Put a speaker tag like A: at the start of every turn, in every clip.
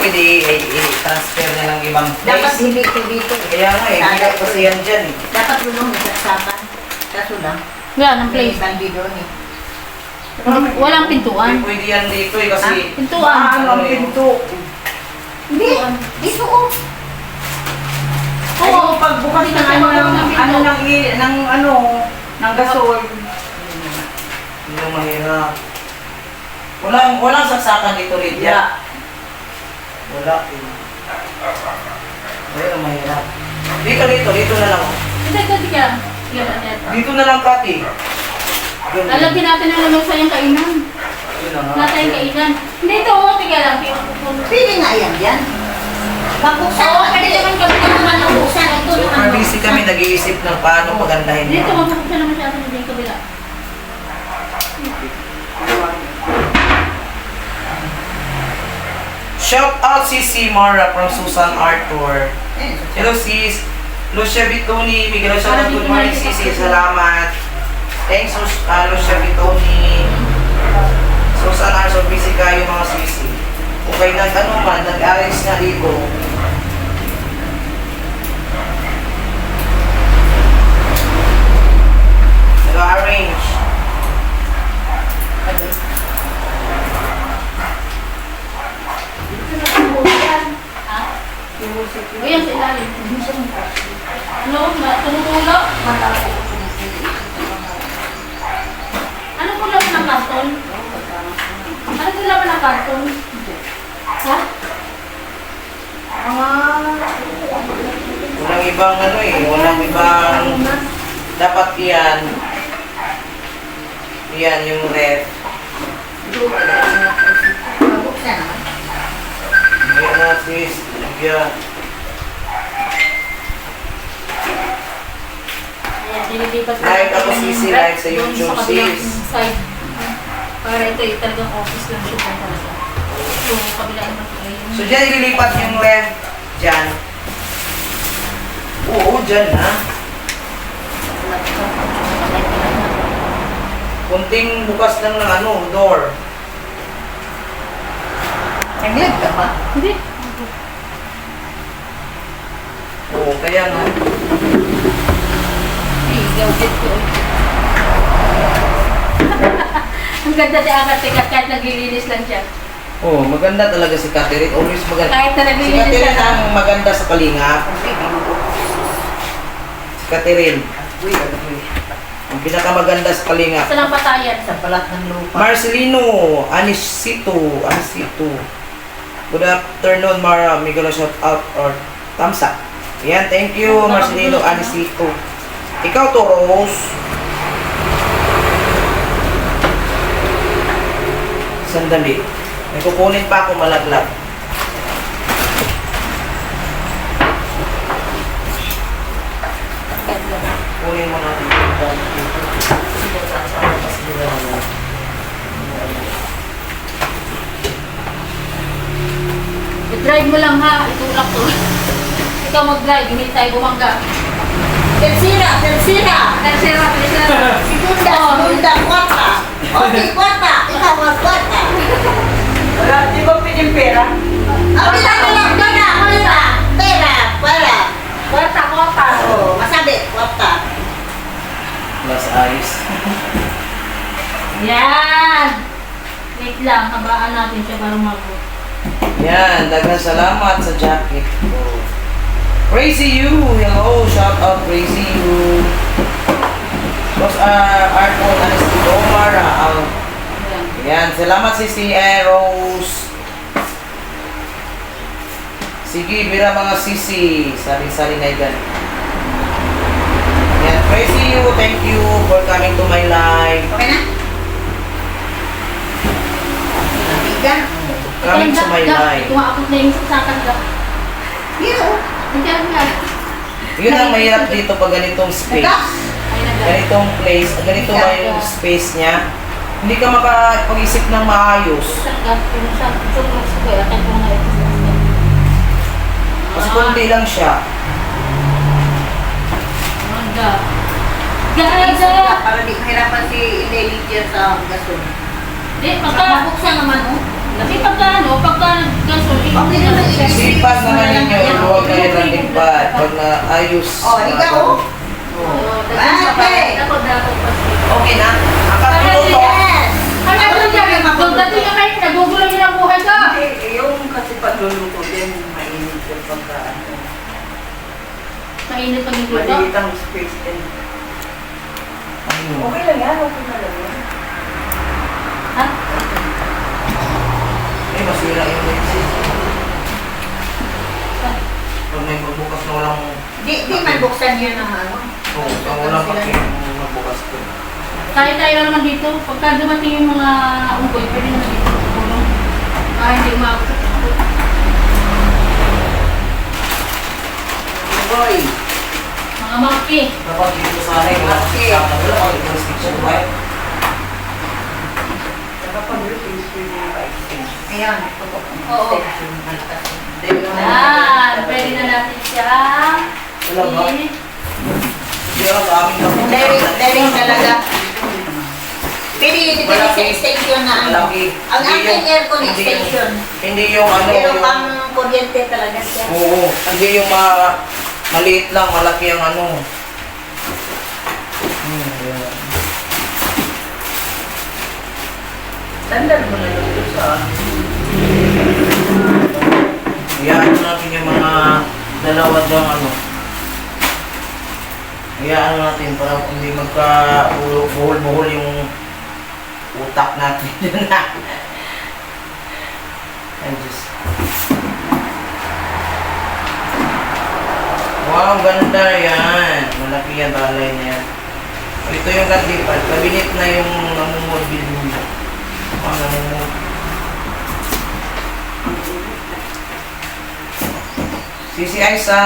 A: pwede i-transfer na lang ibang
B: Dapat
A: place.
B: hindi ko dito.
A: Kaya nga eh, hindi ko kasi yan dyan eh.
B: Dapat tulong sa sapan. Kaso lang,
C: Yan, ang
B: may
C: place.
B: bandi doon eh.
C: Walang pintuan.
A: Pwede yan dito eh kasi...
C: Pintuan.
A: Ano ang pinto?
B: Hindi, dito ko.
C: Oo,
B: pagbukas
C: ng
B: ng gasol.
A: Hindi na mahirap. Walang saksakan dito rin.
B: Yeah.
A: Wala eh. Ayun ang mahirap. Dito na lang.
C: Hindi, kasi ka.
A: Dito na lang, Kati. Doon.
C: Lalagyan natin ang lamang sa yung kainan.
A: Yun na nga.
C: Nasa yung kainan. Hindi, ito, tiga lang.
B: Pili nga yan dyan. Magbuksan
C: Oo, pwede naman kami naman ang buksan. Ito
A: Super
C: naman.
A: busy kami, nag-iisip ng paano pagandahin
C: Dito,
A: niya.
C: magbuksan naman siya sa yung kabila.
A: Shout out si Mara from Susan Arthur. Hello sis. Lucia Bitoni, Miguel Shout out, good morning Sisi, salamat. Thanks Lucia Bitoni. Susan Arthur, busy kayo mga sisi. Kung kayo nag-aris na dito. Nag-arrange.
C: Ha? O yan, sa ilalim. Ano? Tumutulo? Ano po laman ng karton? Ano po laman ng karton? Ha?
A: Walang ibang walang ibang dapat yan. Yan yung ref.
B: Magbuksan naman.
A: Ayan na sis, yeah.
C: Ayan, dinilipat ko
A: Like
C: natin
A: ako,
C: yung
A: Sisi,
C: rep
A: like sa
C: doon
A: YouTube,
C: kabilang
A: sis.
C: side. Para ito talagang office lang siya talaga. So, kabila naman ito ayun.
A: So dyan ililipat yung ref. Dyan. Oo, dyan ha. Kunting bukas lang ng door.
B: Naglag ka ba?
C: Hindi.
A: Oo, kaya nga.
C: Hey, gawin ko. Ang ganda si Akat Tikat kahit naglilinis lang siya.
A: Oo, maganda talaga si Catherine. Always maganda.
C: Kahit na
A: Si
C: naglilinis
A: Catherine
C: lang.
A: ang maganda sa kalinga. Si Catherine. Ang pinakamaganda sa kalinga.
C: Sa lang patayan.
B: Sa balat ng lupa.
A: Marcelino Anisito. Good afternoon, Mara. Miguel, shout out or thumbs up. Yan, thank you, Marcelino Anisito. Ikaw to, Rose. Sandali. May kukunin pa ako malaglag. Kunin mo natin yung
C: I-drive mo lang ha. Itulak to. Ikaw mag-drive. Hindi tayo bumangga.
B: Tercera.
C: Tercera. Tercera.
B: Segunda, kwarta. Okay, kwarta. Ikaw mag-kwarta.
D: Wala, di ba pinyang pera?
B: Okay lang. Kwarta. Pera.
C: Kwarta, kwarta.
B: Oh, masabi, kwarta.
A: plus ice.
C: Yan. Wait lang. Habaan natin siya para magot.
A: Yan, daghang salamat sa jacket ko. Crazy you! Hello! Shout out Crazy you! Boss Arco, Anisty Omar,
C: Yan.
A: yan, salamat si Rose. Sige, bira mga sisi. Sari-sari na yan. Yan, Crazy you, thank you for coming to my live.
B: Okay na? Nabigan.
A: Coming to my live.
C: Tumaakot na yung saksakan ka.
B: Hero.
C: Nandiyan nga.
A: Yun ang mahirap dito pag ganitong space.
C: Ay, nagdaan.
A: Ganitong place, ganito ba yung space niya? Hindi ka makapag-isip ng maayos. Kasi kundi lang siya.
B: Para di mahirapan si Lady dyan sa gasol.
C: Di, pagka,
B: Mabuksan naman, oh.
C: Kasi pagka nag-gasol,
B: Okay naman,
A: Sipag naman ninyo, huwag kayo nalipad. Pag naayos.
B: Oh, ikaw, oh.
A: Okay na? Ang katuluto.
B: Yes.
C: Ano ba yan? Dati ka kayo, nagugulo yun ang buhay ka.
D: Yung kasi pagluluto din, mainit yung pagka ano.
C: Mainit pag nagluto.
D: Maliit ang space din. Okay lang yan, okay na lang yan.
C: Ha?
A: Ay, masira yung lenses. Pag may magbukas na walang...
B: Di man buksan yun ang ano.
A: Oo, pag walang paki, magbukas ko.
C: Tayo naman dito. Pagka dumating yung mga unggoy, pwede naman dito tulong. Hindi umabot sa unggoy.
A: Boy!
C: Mga monkey.
A: Dapat dito sana yung mga kasama. Wala ko yung restriction, right?
D: Saka pagluto, pwede yung ice.
B: Ayan.
C: Oo. Yan. Pwede na natin siya.
A: Wala ba? Hindi ako sa amin lang.
B: Daring talaga. Pero yun depende sa extension na ano.
A: Malaki.
B: Ang aking aircon
A: Hindi yung-
B: extension.
A: Hindi yung ano.
B: Pero
A: yung-
B: pang kuryente talaga siya.
A: Oo, hindi yung maliit lang, malaki ang ano. Yan.
D: Standard mo na lang doon sa
A: Hayaan natin yung mga dalawa dyang ano. Hayaan natin para hindi magka-buhol-buhol yung utak natin. Ay, Diyos. Wow, ganda yan. Malaki yan, balay na yan. Ito yung kadlipad. Kabinet na yung namumorbil mo. Ang namumorbil. Sisi Aisa,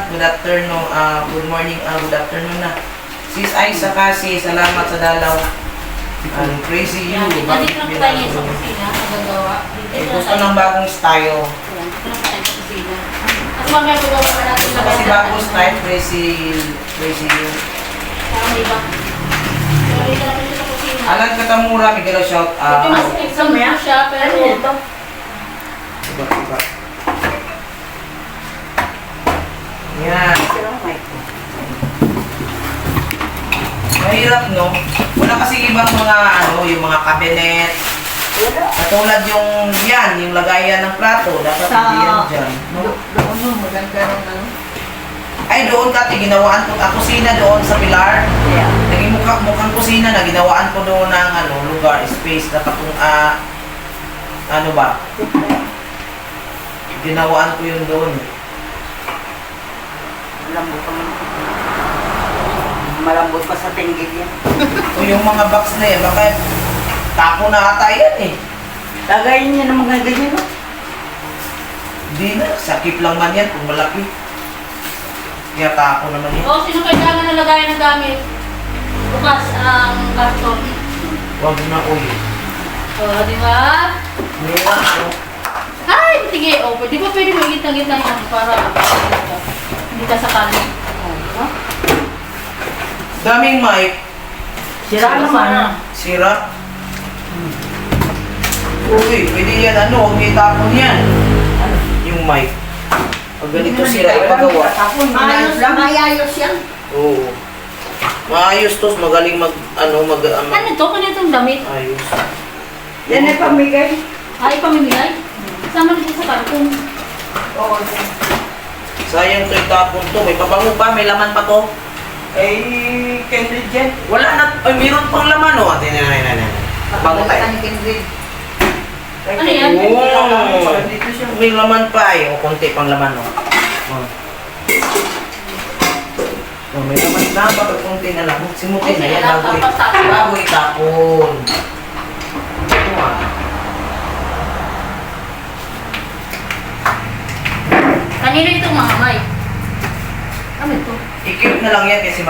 A: good afternoon. Good morning, good afternoon na. Sis Aisa kasi, salamat sa dalaw. Crazy you.
C: Yan. Dito lang tayo sa kusina. Nagagawa.
A: Gusto ng bagong style.
C: Dito lang tayo sa kusina. Kasi mamaya magawa pa natin
A: Gusto kasi bagong style, crazy you.
C: Parang iba. Pero dito lang tayo sa kusina.
A: Alan Katamura, Miguel shout
C: Ito
A: out.
C: mas exam siya, pero ito.
A: Iba. Yan. Mahirap, no? Wala kasi ibang mga ano, yung mga cabinet. Katulad yung yan, yung lagayan ng plato. Dapat hindi yan dyan. No?
B: Doon mo, maganda rin ano.
A: Ay, doon kati, ginawaan ko, kusina doon sa Pilar.
B: Yeah.
A: Naging mukhang kusina na, ginawaan ko doon ng ano, lugar, space. Dapat kung, ano ba? Ginawaan ko yun doon.
D: Malambot pa sa tinggil yan.
A: O yung mga box na yan, baka tapo na ata yan eh.
D: Lagayin niya ng mga ganyan, no?
A: Hindi na, sakip lang man yan kung malaki. Kaya tapo naman yan.
C: O, sino kailangan na lagayan ng gamit? Bukas ang karton.
A: Huwag na uy.
C: O, di ba?
A: Hindi na, ano.
C: Ay, sige. O, di ba pwede mo gitna-gitna yan para hindi ka sakali. O,
A: Daming mic.
D: Sira naman.
A: Sira. Uy, pwede yan ano, huwag may tapon yan. Yung mic. Pag ganito sila ipagawa.
B: Mayayos yan.
A: Oo. Maayos to, magaling mag, ano,
C: ano to? Kanitong damit?
A: ayos.
D: Yan ay pamigay.
C: Ay, pamimigay? Sama dito sa karton.
D: Oo.
A: Sayang to itapon to, may pabango pa, may laman pa to.
D: Ay, candle dyan.
A: Wala na, ay mayroon pang laman oh. Ate, bango tayo.
C: Ano yan?
A: Oo.
D: Dito siya.
A: May laman pa eh, o konti pang laman oh. Oh, may laman na, baka konti na lang. Simutin na yan, bago itapon. Ito ah.
C: Kanino itong mga mic? Ano ito?
A: I-keep na lang yan kasi